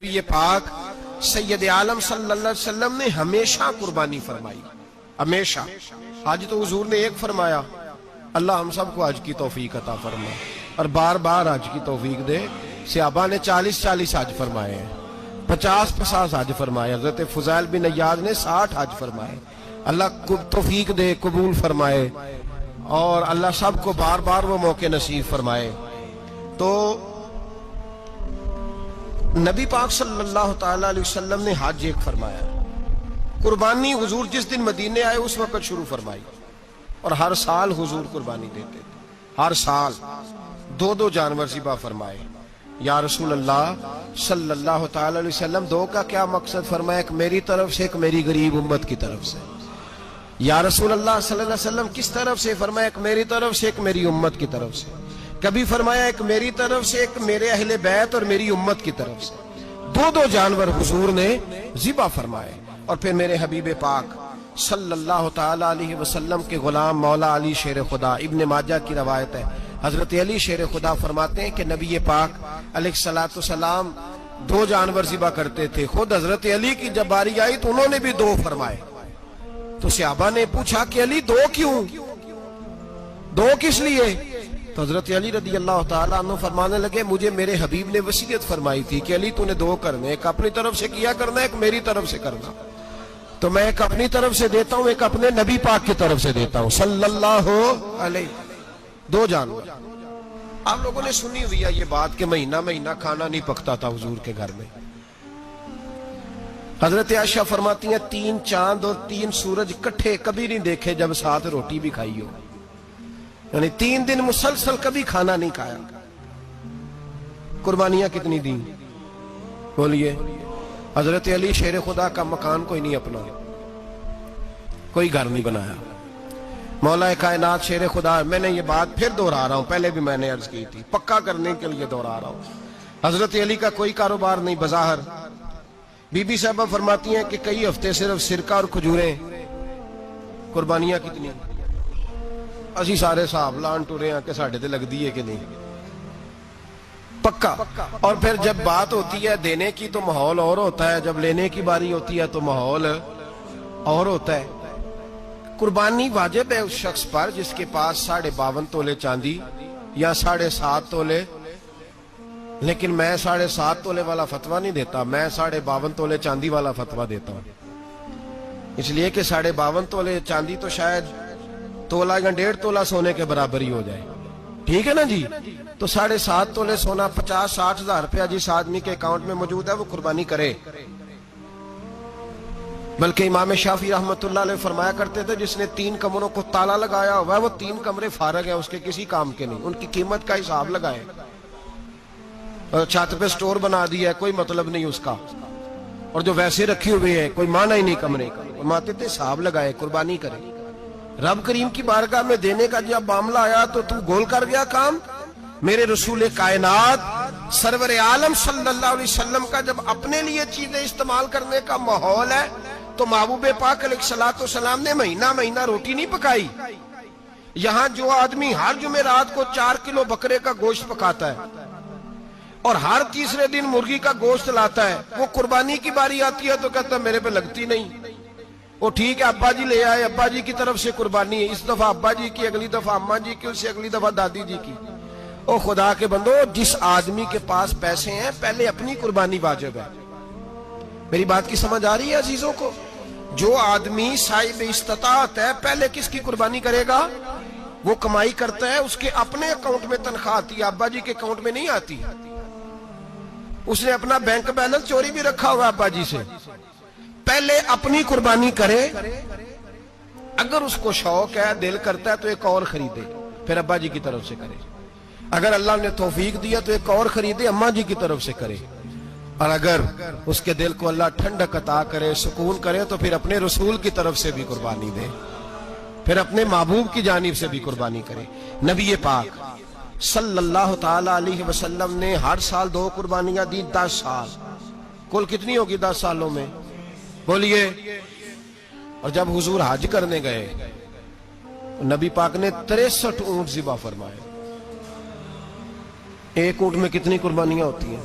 یہ پاک سید عالم صلی اللہ علیہ وسلم نے ہمیشہ قربانی فرمائی، ہمیشہ۔ آج تو حضور نے ایک فرمایا، اللہ ہم سب کو حج کی توفیق عطا فرمائے اور بار بار حج کی توفیق دے۔ صحابہ نے 40 حج فرمائے ہیں، 50 حج فرمائے، حضرت فضیل بن عیاض نے 60 حج فرمائے۔ اللہ توفیق دے، قبول فرمائے اور اللہ سب کو بار بار وہ موقع نصیب فرمائے۔ تو نبی پاک صلی اللہ تعالی علیہ وسلم نے حج ایک فرمایا، قربانی حضور جس دن مدینے آئے اس وقت شروع فرمائی، اور ہر سال حضور قربانی دیتے تھے، ہر سال 2 جانور ذبح فرمائے۔ یا رسول اللہ صلی اللہ تعالی علیہ وسلم، 2 کا کیا مقصد فرمایا؟ ایک میری طرف سے، ایک میری غریب امت کی طرف سے۔ یا رسول اللہ صلی اللہ علیہ وسلم کس طرف سے فرمایا؟ ایک میری طرف سے، ایک میری امت کی طرف سے۔ کبھی فرمایا ایک میری طرف سے، ایک میرے اہل بیت اور میری امت کی طرف سے۔ 2 جانور حضور نے ذبح فرمائے، اور پھر میرے حبیب پاک صلی اللہ تعالی علیہ وسلم کے غلام مولا علی شیر خدا، ابن ماجہ کی روایت ہے، حضرت علی شیر خدا فرماتے ہیں کہ نبی پاک علیہ الصلوۃ والسلام 2 جانور ذبح کرتے تھے۔ خود حضرت علی کی جب باری آئی تو انہوں نے بھی 2 فرمائے۔ تو صحابہ نے پوچھا کہ علی 2 کیوں؟ 2 کس لیے؟ تو حضرت علی رضی اللہ تعالیٰ عنہ فرمانے لگے، مجھے میرے حبیب نے وصیت فرمائی تھی کہ علی تو نے 2 کرنے، ایک اپنی طرف سے کیا کرنا، ایک میری طرف سے کرنا۔ تو میں ایک اپنی طرف سے دیتا ہوں، ایک اپنے نبی پاک کی طرف سے دیتا ہوں صلی اللہ علیہ۔ 2 جانور۔ آپ لوگوں نے سنی ہوئی ہے یہ بات کہ مہینہ کھانا نہیں پکتا تھا حضور کے گھر میں۔ حضرت عائشہ فرماتی ہیں 3 چاند اور 3 سورج کٹھے کبھی نہیں دیکھے جب ساتھ روٹی بھی کھائی ہو، یعنی 3 دن مسلسل کبھی کھانا نہیں کھایا۔ قربانیاں کتنی دیں؟ بولیے۔ حضرت علی شیر خدا کا مکان کوئی نہیں اپنا، کوئی گھر نہیں بنایا۔ مولا کائنات شیر خدا، میں نے یہ بات پھر دہرا رہا ہوں، پہلے بھی میں نے عرض کی تھی، پکا کرنے کے لیے دہرا رہا ہوں۔ حضرت علی کا کوئی کاروبار نہیں بظاہر۔ بی بی صاحبہ فرماتی ہیں کہ کئی ہفتے صرف سرکہ اور کھجوریں۔ قربانیاں کتنی؟ اسی سارے صاحب لان ٹورے ہیں کہ ساڑھے تے لگ دیئے کہ نہیں، پکا۔ اور پھر جب بات ہوتی ہے دینے کی تو ماحول اور ہوتا ہے، جب لینے کی باری ہوتی ہے تو ماحول اور ہوتا ہے۔ قربانی واجب ہے اس شخص پر جس کے پاس 52.5 تولے چاندی یا 7.5 تولے، لیکن میں 7.5 تولے والا فتویٰ نہیں دیتا، میں 52.5 تولے چاندی والا فتویٰ دیتا ہوں، اس لیے کہ 52.5 تولے چاندی تو شاید تولہ یا 1.5 تولہ سونے کے برابر ہی ہو جائے، ٹھیک ہے نا جی؟ تو 7.5 تولے سونا 50-60 ہزار روپیہ جس آدمی کے اکاؤنٹ میں موجود ہے وہ قربانی کرے۔ بلکہ امام شافعی رحمت اللہ علیہ فرمایا کرتے تھے جس نے 3 کمروں کو تالا لگایا ہوا ہے وہ 3 کمرے فارغ ہیں، اس کے کسی کام کے نہیں، ان کی قیمت کا حساب لگائے۔ اور چھت پہ سٹور بنا دیا ہے، کوئی مطلب نہیں اس کا، اور جو ویسے رکھی ہوئے ہیں کوئی معنی ہی نہیں کمرے کا، فرماتے تھے حساب لگائے، قربانی کرے۔ رب کریم کی بارگاہ میں دینے کا جب معاملہ آیا تو تو گول کر گیا کام۔ میرے رسول کائنات سرور عالم صلی اللہ علیہ وسلم کا جب اپنے لیے چیزیں استعمال کرنے کا ماحول ہے تو محبوب پاک علیہ الصلوۃ والسلام نے مہینہ روٹی نہیں پکائی۔ یہاں جو آدمی ہر جمعرات کو 4 کلو بکرے کا گوشت پکاتا ہے اور ہر تیسرے دن مرغی کا گوشت لاتا ہے، وہ قربانی کی باری آتی ہے تو کہتا ہے میرے پہ لگتی نہیں۔ وہ ٹھیک ہے ابا جی لے آئے، ابا جی کی طرف سے قربانی ہے، اس دفعہ ابا جی کی، اگلی دفعہ اماں جی کی، اس سے اگلی دفعہ دادی جی کی۔ او خدا کے بندو، جس آدمی کے پاس پیسے ہیں پہلے اپنی قربانی واجب ہے۔ میری بات کی سمجھ آ رہی ہے عزیزوں کو؟ جو آدمی صاحب استطاعت ہے پہلے کس کی قربانی کرے گا؟ وہ کمائی کرتا ہے، اس کے اپنے اکاؤنٹ میں تنخواہ آتی ہے، ابا جی کے اکاؤنٹ میں نہیں آتی۔ اس نے اپنا بینک بیلنس چوری بھی رکھا ہوا ابا جی سے۔ پہلے اپنی قربانی کرے، اگر اس کو شوق ہے، دل کرتا ہے تو ایک اور خریدے، پھر ابا جی کی طرف سے کرے۔ اگر اللہ نے توفیق دیا تو ایک اور خریدے، اماں جی کی طرف سے کرے۔ اور اگر اس کے دل کو اللہ ٹھنڈک عطا کرے، سکون کرے، تو پھر اپنے رسول کی طرف سے بھی قربانی دے، پھر اپنے محبوب کی جانب سے بھی قربانی کرے۔ نبی پاک صلی اللہ تعالی علیہ وسلم نے ہر سال 2 قربانیاں دی، 10 سال۔ کل کتنی ہوگی 10 سالوں میں؟ بولیے۔ اور جب حضور حج کرنے گئے نبی پاک نے 63 اونٹ ذبح فرمائے۔ ایک اونٹ میں کتنی قربانیاں ہوتی ہیں؟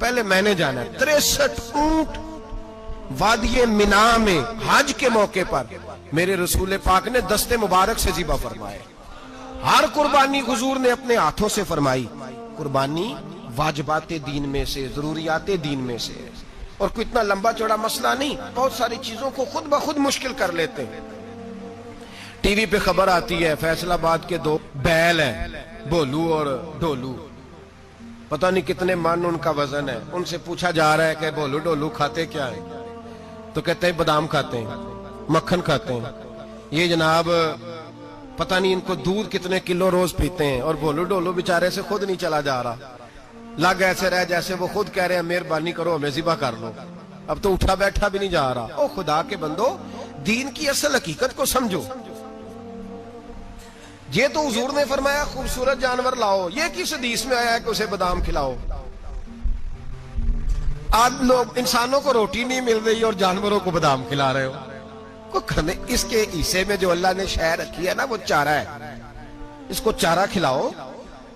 پہلے میں نے جانا ہے 63 اونٹ وادی منا میں حج کے موقع پر میرے رسول پاک نے دست مبارک سے ذبح فرمائے. ہر قربانی حضور نے اپنے ہاتھوں سے فرمائی. قربانی واجبات دین میں سے، ضروریات دین میں سے، اور کوئی اتنا لمبا چوڑا مسئلہ نہیں. بہت ساری چیزوں کو خود بخود مشکل کر لیتے ہیں. ٹی وی پہ خبر آتی ہے فیصل آباد کے 2 بیل ہیں، بولو اور ڈولو، پتہ نہیں کتنے من ان کا وزن ہے. ان سے پوچھا جا رہا ہے کہ بولو ڈولو کھاتے کیا ہیں؟ تو کہتے ہیں بادام کھاتے ہیں، مکھن کھاتے ہیں. یہ جناب پتہ نہیں ان کو دودھ کتنے کلو روز پیتے ہیں، اور بولو ڈولو بیچارے سے خود نہیں چلا جا رہا. لگ ایسے رہ جیسے وہ خود کہہ رہے ہیں مہربانی کرو ہمیں ذبح کر لو. اب تو اٹھا بیٹھا بھی نہیں جا رہا. او خدا کے بندو، دین کی اصل حقیقت کو سمجھو. یہ تو حضور نے فرمایا خوبصورت جانور لاؤ، یہ کس حدیث میں آیا ہے کہ اسے بادام کھلاؤ؟ آج لوگ انسانوں کو روٹی نہیں مل رہی اور جانوروں کو بادام کھلا رہے ہو. اس کے حصے میں جو اللہ نے شے رکھی ہے نا وہ چارہ ہے. اس کو چارہ کھلاؤ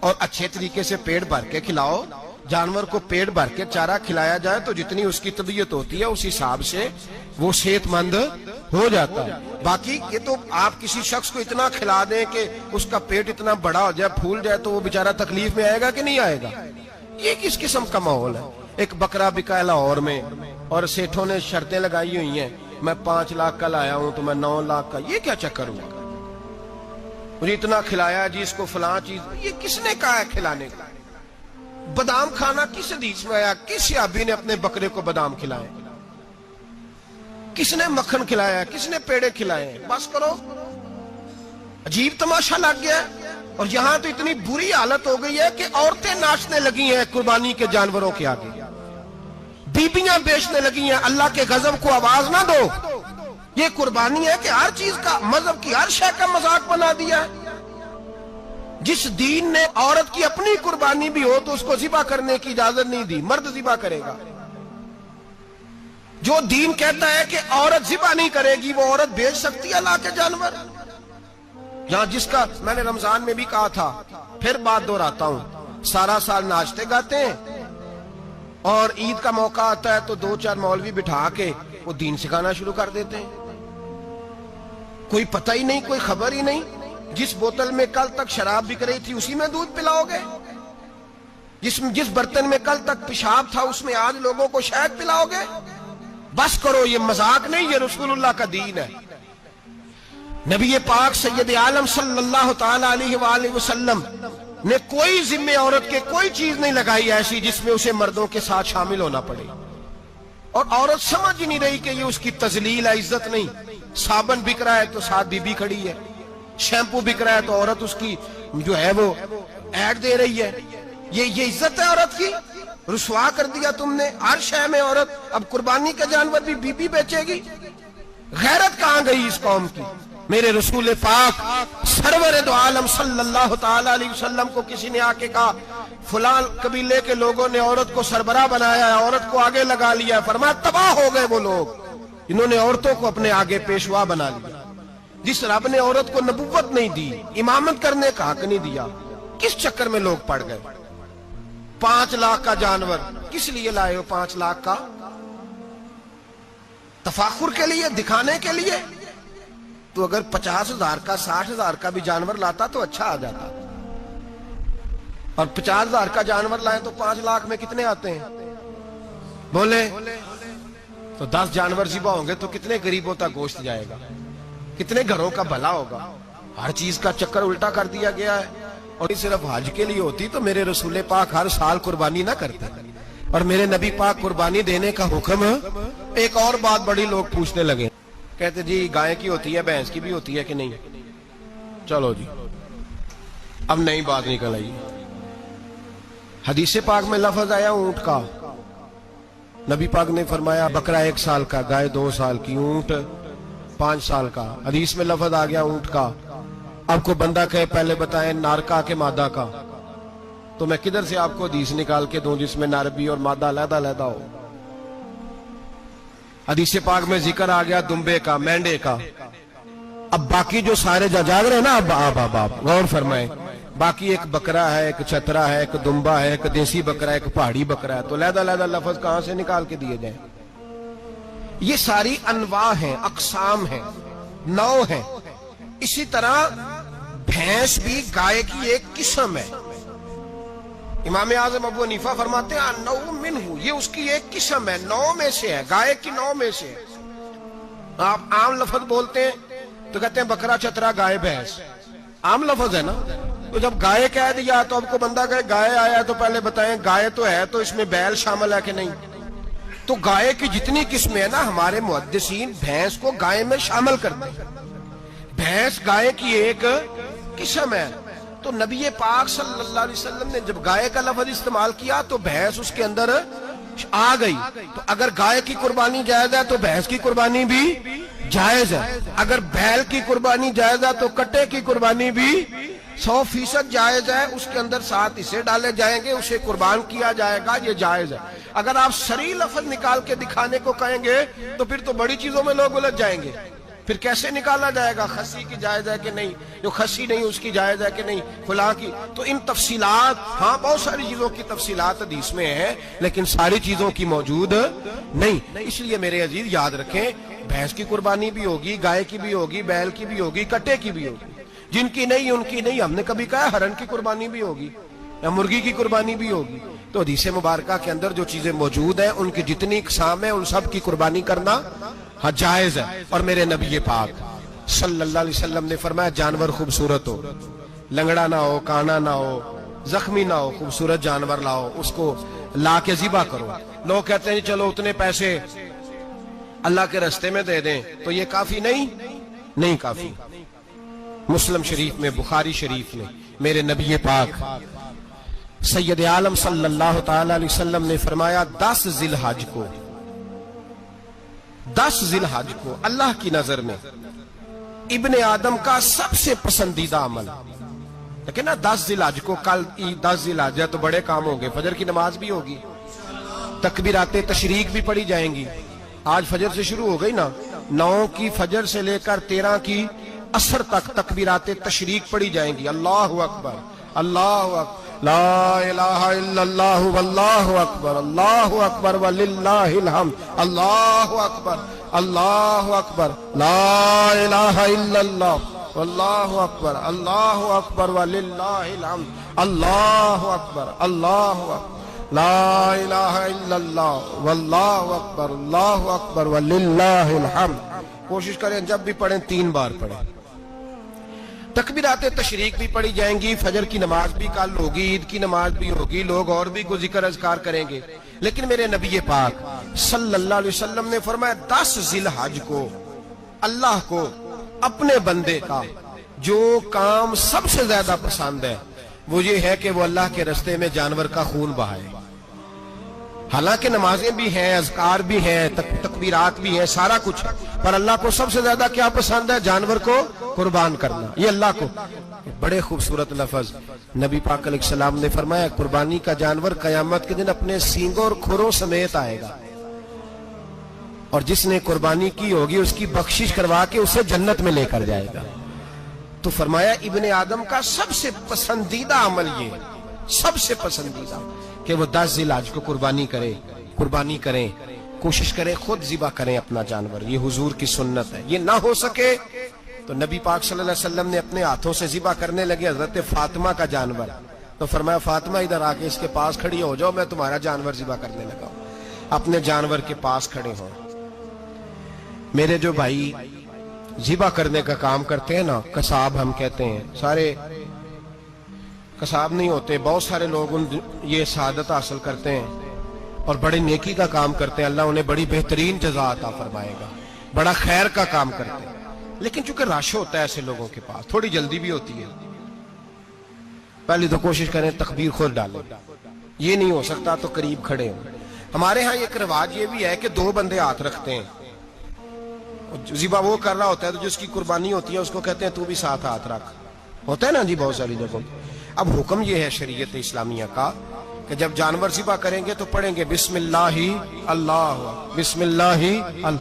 اور اچھے طریقے سے پیٹ بھر کے کھلاؤ. جانور کو پیٹ بھر کے چارہ کھلایا جائے تو جتنی اس کی طبیعت ہوتی ہے اس حساب سے وہ صحت مند ہو جاتا ہے. باقی یہ تو آپ کسی شخص کو اتنا کھلا دیں کہ اس کا پیٹ اتنا بڑا ہو جائے، پھول جائے، تو وہ بیچارہ تکلیف میں آئے گا کہ نہیں آئے گا؟ یہ کس قسم کا ماحول ہے؟ ایک بکرا بکا لاہور میں اور سیٹھوں نے شرطیں لگائی ہوئی ہیں، میں 5 لاکھ کا لایا ہوں تو میں 9 لاکھ کا. یہ کیا چکر ہوا؟ مجھے اتنا کھلایا جی اس کو فلاں چیز. یہ کس نے کہا ہے کھلانے کا؟ بادام کھانا کس حدیث میں آیا؟ کس صحابی نے اپنے بکرے کو بادام کھلائے؟ کس نے مکھن کھلایا؟ کس نے پیڑے کھلائے؟ بس کرو، عجیب تماشا لگ گیا. اور یہاں تو اتنی بری حالت ہو گئی ہے کہ عورتیں ناچنے لگی ہیں قربانی کے جانوروں کے آگے، بیبیاں بیچنے لگی ہیں. اللہ کے غضب کو آواز نہ دو. یہ قربانی ہے کہ ہر چیز کا، مذہب کی ہر شے کا مذاق بنا دیا ہے. جس دین نے عورت کی اپنی قربانی بھی ہو تو اس کو ذبح کرنے کی اجازت نہیں دی، مرد ذبح کرے گا. جو دین کہتا ہے کہ عورت ذبح نہیں کرے گی، وہ عورت بیچ سکتی ہے اللہ کے جانور. یہاں جس کا میں نے رمضان میں بھی کہا تھا، پھر بات دہراتا ہوں، سارا سال ناچتے گاتے ہیں اور عید کا موقع آتا ہے تو 2-4 مولوی بٹھا کے وہ دین سکھانا شروع کر دیتے ہیں. کوئی پتہ ہی نہیں، کوئی خبر ہی نہیں. جس بوتل میں کل تک شراب بک رہی تھی اسی میں دودھ پلاؤ گے؟ جس برتن میں کل تک پیشاب تھا اس میں آج لوگوں کو شہد پلاؤ گے؟ بس کرو، یہ مذاق نہیں، یہ رسول اللہ کا دین ہے. نبی پاک سید عالم صلی اللہ تعالی علیہ وآلہ وسلم نے کوئی ذمہ عورت کے کوئی چیز نہیں لگائی ایسی جس میں اسے مردوں کے ساتھ شامل ہونا پڑے. اور عورت سمجھ ہی نہیں رہی کہ یہ اس کی تذلیل ہے، عزت نہیں. صابن بک رہا ہے تو ساتھ بی بی کھڑی ہے، شیمپو بک رہا ہے تو عورت اس کی جو ہے وہ ایڈ دے رہی ہے. یہ عزت ہے عورت کی؟ رسوا کر دیا تم نے ہر شے میں عورت. اب قربانی کا جانور بھی بی بی بیچے گی؟ غیرت کہاں گئی اس قوم کی؟ میرے رسول پاک سرور دو عالم صلی اللہ تعالی علیہ وسلم کو کسی نے آ کے کہا فلاں قبیلے کے لوگوں نے عورت کو سربراہ بنایا ہے، عورت کو آگے لگا لیا ہے. فرمایا تباہ ہو گئے وہ لوگ، انہوں نے عورتوں کو اپنے آگے پیشوا بنا لیا. جس رب نے عورت کو نبوت نہیں دی، امامت کرنے کا حق نہیں دیا، کس چکر میں لوگ پڑ گئے؟ 5 لاکھ کا جانور کس لیے لائے ہو؟ 5 لاکھ کا تفاخر کے لیے، دکھانے کے لیے؟ تو اگر 50,000 کا 60,000 کا بھی جانور لاتا تو اچھا آ جاتا. اور 50,000 کا جانور لائیں تو 5 لاکھ میں کتنے آتے ہیں؟ بولے تو 10 جانور ذبح ہوں گے تو کتنے غریبوں تک گوشت جائے گا؟ کتنے گھروں کا بھلا ہوگا؟ ہر چیز کا چکر الٹا کر دیا گیا ہے. اور صرف حج کے لیے ہوتی تو میرے رسول پاک ہر سال قربانی نہ کرتے. اور میرے نبی پاک قربانی دینے کا حکم. ایک اور بات بڑی لوگ پوچھنے لگے، کہتے جی گائے کی ہوتی ہے، بھینس کی بھی ہوتی ہے کہ نہیں؟ چلو جی اب نئی بات نکل آئی. حدیث پاک میں لفظ آیا اونٹ کا. نبی پاک نے فرمایا بکرا 1 سال کا، گائے 2 سال کی، اونٹ 5 سال کا. حدیث میں لفظ آ گیا اونٹ کا. آپ کو بندہ کہے پہلے بتائیں نار کا کہ مادہ کا، تو میں کدھر سے آپ کو حدیث نکال کے دوں جس میں نر بھی اور مادہ علیحدہ علیحدہ ہو؟ حدیث پاک میں ذکر آ گیا دمبے کا، مینڈے کا. اب باقی جو سارے جاگ رہے ہیں نا، اب غور فرمائیں، باقی ایک بکرا ہے، ایک چترا ہے، ایک دمبا ہے، ایک دیسی بکرا ہے، ایک پہاڑی بکرا ہے، تو علیحدہ لفظ کہاں سے نکال کے دیے جائیں؟ یہ ساری انواع ہیں، اقسام ہیں، نوع ہیں۔ اسی طرح بھینس بھی گائے کی ایک قسم ہے۔ امام اعظم ابو حنیفہ فرماتے ہیں النوع منہ، یہ اس کی ایک قسم ہے، نوع میں سے ہے، گائے کی نوع میں سے ہے۔ آپ عام لفظ بولتے ہیں تو کہتے ہیں بکرا چترا گائے بھینس، عام لفظ ہے نا۔ تو جب گائے کہہ دیا تو اب کو بندہ کہے گائے آیا تو پہلے بتائیں گائے تو ہے تو اس میں بیل شامل ہے کہ نہیں؟ تو گائے کی جتنی قسمیں ہیں نا، ہمارے محدثین بھینس کو گائے میں شامل کرتے ہیں۔ بھینس گائے کی ایک قسم ہے۔ تو نبی پاک صلی اللہ علیہ وسلم نے جب گائے کا لفظ استعمال کیا تو بھینس اس کے اندر آ گئی۔ تو اگر گائے کی قربانی جائز ہے تو بھینس کی قربانی بھی جائز ہے، اگر بیل کی قربانی جائز ہے تو کٹے کی قربانی بھی 100% جائز ہے۔ اس کے اندر 7 حصے ڈالے جائیں گے، اسے قربان کیا جائے گا، یہ جائز ہے۔ اگر آپ صریح لفظ نکال کے دکھانے کو کہیں گے تو پھر تو بڑی چیزوں میں لوگ الجھ جائیں گے۔ پھر کیسے نکالا جائے گا خسی کی جائز ہے کہ نہیں، جو خسی نہیں اس کی جائز ہے کہ نہیں، فلاں کی۔ تو ان تفصیلات، ہاں بہت ساری چیزوں کی تفصیلات حدیث میں ہیں لیکن ساری چیزوں کی موجود نہیں۔ اس لیے میرے عزیز یاد رکھیں، بھینس کی قربانی بھی ہوگی، گائے کی بھی ہوگی، بیل کی بھی ہوگی، کٹے کی بھی ہوگی۔ جن کی نہیں ان کی نہیں۔ ہم نے کبھی کہا ہرن کی قربانی بھی ہوگی یا مرغی کی قربانی بھی ہوگی؟ تو حدیث مبارکہ کے اندر جو چیزیں موجود ہیں ان کی جتنی اقسام ہیں ان سب کی قربانی کرنا ہاں جائز ہے۔ اور میرے نبی پاک صلی اللہ علیہ وسلم نے فرمایا جانور خوبصورت ہو، لنگڑا نہ ہو، کانا نہ ہو، زخمی نہ ہو، خوبصورت جانور لاؤ، اس کو لا کے ذبح کرو۔ لوگ کہتے ہیں چلو اتنے پیسے اللہ کے راستے میں دے دیں، تو یہ کافی نہیں کافی۔ مسلم شریف میں، بخاری شریف میں میرے نبی پاک سید عالم صلی اللہ تعالی علیہ وسلم نے فرمایا 10 ذی الحج کو اللہ کی نظر میں ابن آدم کا سب سے پسندیدہ عمل، لیکن نا 10 ذی الحج کو، کل 10 ذی الحج ہے تو بڑے کام ہوں گے، فجر کی نماز بھی ہوگی، تکبیرات تشریق بھی پڑھی جائیں گی۔ آج فجر سے شروع ہو گئی نا، 9 کی فجر سے لے کر 13 کی عصر تک تکبیرات تشریق پڑھی جائیں گی۔ اللہ اکبر، اللہ اکبر، لا الہ الا اللہ واللہ اکبر، اللہ اکبر وللہ الحمد، اللہ اکبر، اللہ اکبر، لا الہ الا اللہ واللہ اکبر، اللہ اکبر وللہ الحمد، اللہ اکبر، اللہ اکبر، لا الہ الا اللہ واللہ اکبر، اللہ اکبر وللہ الحمد۔ کوشش کریں جب بھی پڑھیں 3 بار پڑھیں۔ تکبیرات تشریق بھی پڑھی جائیں گی، فجر کی نماز بھی کل ہوگی، عید کی نماز بھی ہوگی، لوگ اور بھی کوئی ذکر اذکار کریں گے۔ لیکن میرے نبی پاک صلی اللہ علیہ وسلم نے فرمایا 10 ذی الحج کو اللہ کو اپنے بندے کا جو کام سب سے زیادہ پسند ہے وہ یہ ہے کہ وہ اللہ کے راستے میں جانور کا خون بہائے۔ حالانکہ نمازیں بھی ہیں، اذکار بھی ہیں، تکبیرات بھی ہیں، سارا کچھ ہے، پر اللہ کو سب سے زیادہ کیا پسند ہے؟ جانور کو قربان کرنا۔ یہ اللہ کو بڑے خوبصورت لفظ نبی پاک علیہ السلام نے فرمایا قربانی کا جانور قیامت کے دن اپنے سینگوں اور کھروں سمیت آئے گا، اور جس نے قربانی کی ہوگی اس کی بخشش کروا کے اسے جنت میں لے کر جائے گا۔ تو فرمایا ابن آدم کا سب سے پسندیدہ عمل یہ، سب سے پسندیدہ، کہ وہ 10 ذی الحج کو قربانی کریں، کوشش کریں خود ذبح کریں اپنا جانور۔ یہ حضور کی سنت ہے۔ یہ نہ ہو سکے تو نبی پاک صلی اللہ علیہ وسلم نے اپنے ہاتھوں سے ذبح کرنے لگے حضرت فاطمہ کا جانور، تو فرمایا فاطمہ ادھر آ کے اس کے پاس کھڑی ہو جاؤ، میں تمہارا جانور ذبح کرنے لگا ہوں۔ اپنے جانور کے پاس کھڑے ہوں۔ میرے جو بھائی ذبح کرنے کا کام کرتے ہیں نا، قصاب ہم کہتے ہیں، سارے قصاب نہیں ہوتے، بہت سارے لوگ یہ سعادت حاصل کرتے ہیں اور بڑے نیکی کا کام کرتے ہیں، اللہ انہیں بڑی بہترین جزا عطا فرمائے گا، بڑا خیر کا کام کرتے ہیں۔ لیکن چونکہ رش ہوتا ہے ایسے لوگوں کے پاس، تھوڑی جلدی بھی ہوتی ہے، پہلی تو کوشش کریں تکبیر خود ڈالیں، یہ نہیں ہو سکتا تو قریب کھڑے ہوں۔ ہمارے ہاں ایک رواج یہ بھی ہے کہ 2 بندے ہاتھ رکھتے ہیں، ذبح وہ کر رہا ہوتا ہے تو جس کی قربانی ہوتی ہے اس کو کہتے ہیں تو بھی ساتھ ہاتھ رکھ، ہوتا ہے نا جی بہت ساری جگہوں۔ اب حکم یہ ہے شریعت اسلامیہ کا کہ جب جانور ذبح کریں گے تو پڑھیں گے بسم اللہ اللہ، بسم اللہ اللہ۔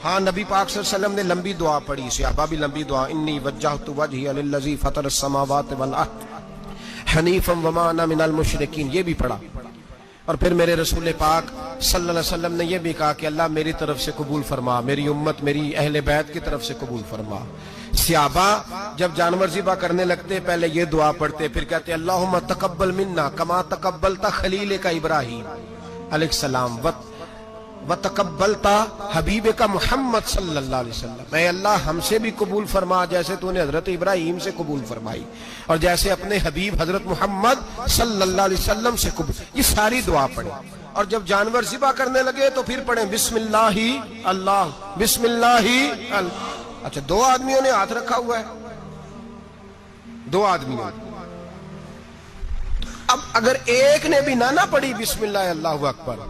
ہاں نبی پاک صلی اللہ علیہ وسلم نے لمبی دعا پڑھی، صحابہ بھی لمبی دعا، انی وجہت وجہی للذی فطر السماوات والارض حنیفا وما انا من المشرکین، یہ بھی پڑھا۔ اور پھر میرے رسول پاک صلی اللہ علیہ وسلم نے یہ بھی کہا کہ اللہ میری طرف سے قبول فرما، میری امت، میری اہل بیت کی طرف سے قبول فرما۔ صحابہ جب جانور ذبح کرنے لگتے پہلے یہ دعا پڑھتے، پھر کہتے اللہم تقبل منا کما تقبلتا خلیل کا ابراہیم علیہ السلام وتقبلتا حبیب کا محمد صلی اللہ علیہ وسلم، اے اللہ ہم سے بھی قبول فرما جیسے تو نے حضرت ابراہیم سے قبول فرمائی، اور جیسے اپنے حبیب حضرت محمد صلی اللہ علیہ وسلم سے قبول۔ یہ ساری دعا پڑھیں، اور جب جانور ذبح کرنے لگے تو پھر پڑھیں بسم اللہ اللہ، بسم اللہ اللہ۔ اچھا، دو آدمیوں نے ہاتھ رکھا ہوا ہے، دو آدمیوں، اب اگر ایک نے بھی نہ پڑھی بسم اللہ اللہ اکبر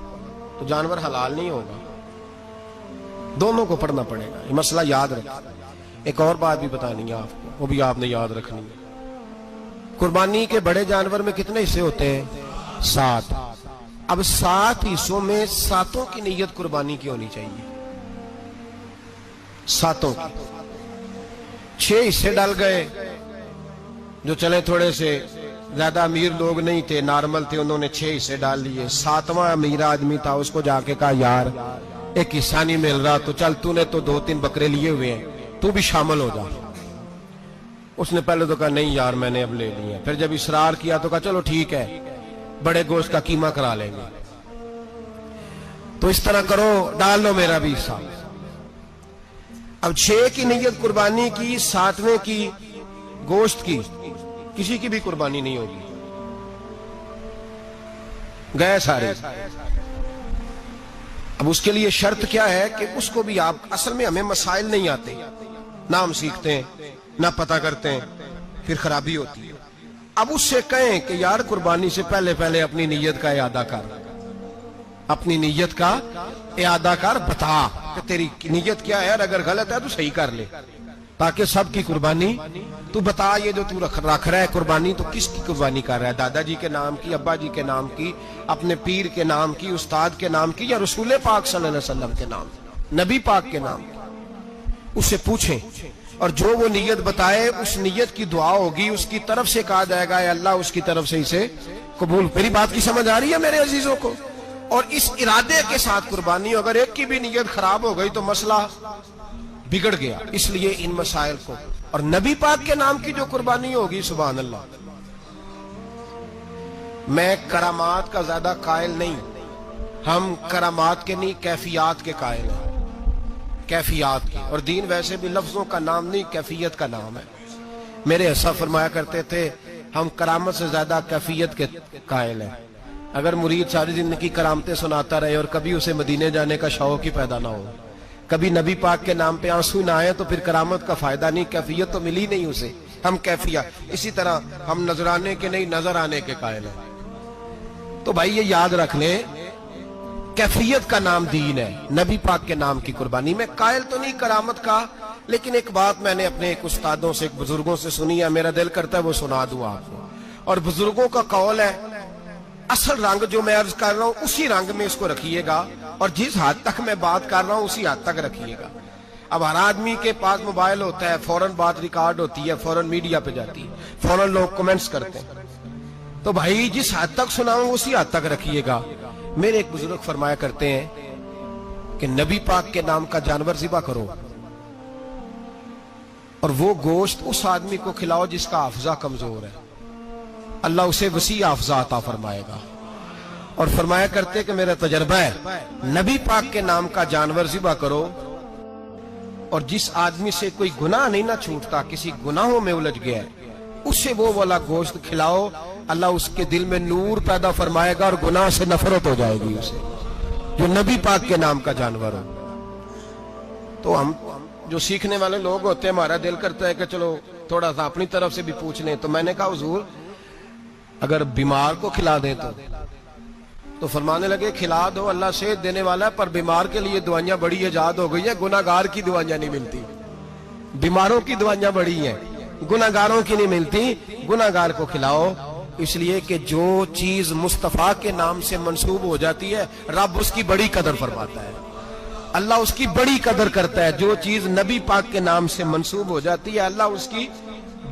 تو جانور حلال نہیں ہوگا، دونوں کو پڑھنا پڑے گا۔ یہ مسئلہ یاد رکھیں۔ ایک اور بات بھی بتانی ہے آپ کو، وہ بھی آپ نے یاد رکھنی ہے۔ قربانی کے بڑے جانور میں کتنے حصے ہوتے ہیں؟ 7۔ اب 7 حصوں میں 7 کی نیت قربانی کی ہونی چاہیے، 7 کی۔ 6 حصے ڈال گئے، جو چلے تھوڑے سے زیادہ امیر لوگ نہیں تھے، نارمل تھے، انہوں نے 6 حصے ڈال لیے۔ 7واں امیر آدمی تھا، اس کو جا کے کہا یار ایک حصہ نہیں مل رہا، تو چل تو نے تو 2-3 بکرے لیے ہوئے ہیں، تو بھی شامل ہو جا۔ اس نے پہلے تو کہا نہیں یار میں نے اب لے لیے، پھر جب اصرار کیا تو کہا چلو ٹھیک ہے بڑے گوشت کا قیمہ کرا لیں گے۔ تو اس طرح کرو، ڈال لو میرا بھی حصہ۔ اب 6 کی نیت قربانی کی، 7ویں کی گوشت کی، کسی کی بھی قربانی نہیں ہوگی، گئے سارے۔ اب اس کے لیے شرط کیا ہے کہ اس کو بھی آپ، اصل میں ہمیں مسائل نہیں آتے، نہ ہم سیکھتے ہیں نہ پتہ کرتے ہیں، پھر خرابی ہوتی ہے۔ اب اس سے کہیں کہ یار قربانی سے پہلے اپنی نیت کا اعادہ کر، اپنی نیت کا اعادہ کر، بتا کہ تیری نیت کیا ہے، اور اگر غلط ہے تو صحیح کر لے، تاکہ سب کی قربانی تو بتا۔ یہ جو تو رکھ رہا ہے قربانی، تو کس کی قربانی کر رہا ہے؟ دادا جی کے نام کی، ابا جی کے نام کی، اپنے پیر کے نام کی، استاد کے نام کی، یا رسول پاک صلی اللہ علیہ وسلم کے نام، نبی پاک کے نام کی؟ اس سے پوچھیں، اور جو وہ نیت بتائے اس نیت کی دعا ہوگی، اس کی طرف سے کہا جائے گا اے اللہ اس کی طرف سے اسے قبول۔ میری بات کی سمجھ آ رہی ہے میرے عزیزوں کو؟ اور اس ارادے کے ساتھ قربانی، اگر ایک کی بھی نیت خراب ہو گئی تو مسئلہ بگڑ گیا۔ اس لیے ان مسائل کو، اور نبی پاک کے نام کی جو قربانی ہوگی، سبحان اللہ، میں کرامات کا زیادہ قائل نہیں، ہم کرامات کے نہیں کیفیات کے قائل ہیں، کیفیات کی۔ اور دین ویسے بھی لفظوں کا نام نہیں، کیفیت کا نام ہے۔ میرے حصہ فرمایا کرتے تھے ہم کرامت سے زیادہ کیفیت کے قائل ہیں۔ اگر مرید ساری زندگی کرامتیں سناتا رہے اور کبھی اسے مدینے جانے کا شوق ہی پیدا نہ ہو، کبھی نبی پاک کے نام پہ آنسو نہ آئے، تو پھر کرامت کا فائدہ نہیں، کیفیت تو ملی نہیں اسے۔ ہم کیفیت، اسی طرح ہم نظرانے کے نہیں نظر آنے کے قائل ہیں۔ تو بھائی یہ یاد رکھ لیں، کیفیت کا نام دین ہے، نبی پاک کے نام کی قربانی۔ میں قائل تو نہیں کرامت کا، لیکن ایک بات میں نے اپنے ایک استادوں سے، ایک بزرگوں سے سنی ہے، میرا دل کرتا ہے وہ سنا دوں آپ کو۔ اور بزرگوں کا قول ہے اصل رنگ جو میں عرض کر رہا ہوں اسی رنگ میں اس کو رکھیے گا، اور جس حد تک میں بات کر رہا ہوں اسی حد تک رکھیے گا۔ اب ہر آدمی کے پاس موبائل ہوتا ہے، فوراً بات ریکارڈ ہوتی ہے، فوراً میڈیا پہ جاتی ہے، فوراً لوگ کمنٹس کرتے ہیں۔ تو بھائی جس حد تک سناؤں اسی حد تک رکھیے گا۔ میرے ایک بزرگ فرمایا کرتے ہیں کہ نبی پاک کے نام کا جانور ذبح کرو، اور وہ گوشت اس آدمی کو کھلاؤ جس کا حافظہ کمزور ہے، اللہ اسے وسیع حافظہ عطا فرمائے گا۔ اور فرمایا کرتے کہ میرا تجربہ ہے، نبی پاک کے نام کا جانور ذبح کرو، اور جس آدمی سے کوئی گناہ نہیں نہ چھوٹتا، کسی گناہوں میں الجھ گیا ہے، اسے وہ والا گوشت کھلاؤ، اللہ اس کے دل میں نور پیدا فرمائے گا اور گناہ سے نفرت ہو جائے گی اسے، جو نبی پاک کے نام کا جانور ہو۔ تو ہم جو سیکھنے والے لوگ ہوتے ہیں، ہمارا دل کرتا ہے کہ چلو تھوڑا سا اپنی طرف سے بھی پوچھ لیں۔ تو میں نے کہا حضور اگر بیمار کو کھلا دیں تو فرمانے لگے کھلا دو، اللہ صحت دینے والا ہے، پر بیمار کے لیے دوائیاں بڑی ایجاد ہو گئی ہیں، گناہگار کی دوائیاں نہیں ملتی۔ بیماروں کی دوائیاں بڑی ہیں، گناہگاروں کی نہیں ملتی۔ گناہگار کو کھلاؤ، اس لیے کہ جو چیز مصطفیٰ کے نام سے منسوب ہو جاتی ہے رب اس کی بڑی قدر فرماتا ہے، اللہ اس کی بڑی قدر کرتا ہے۔ جو چیز نبی پاک کے نام سے منسوب ہو جاتی ہے اللہ اس کی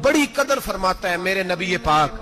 بڑی قدر فرماتا ہے۔ میرے نبی پاک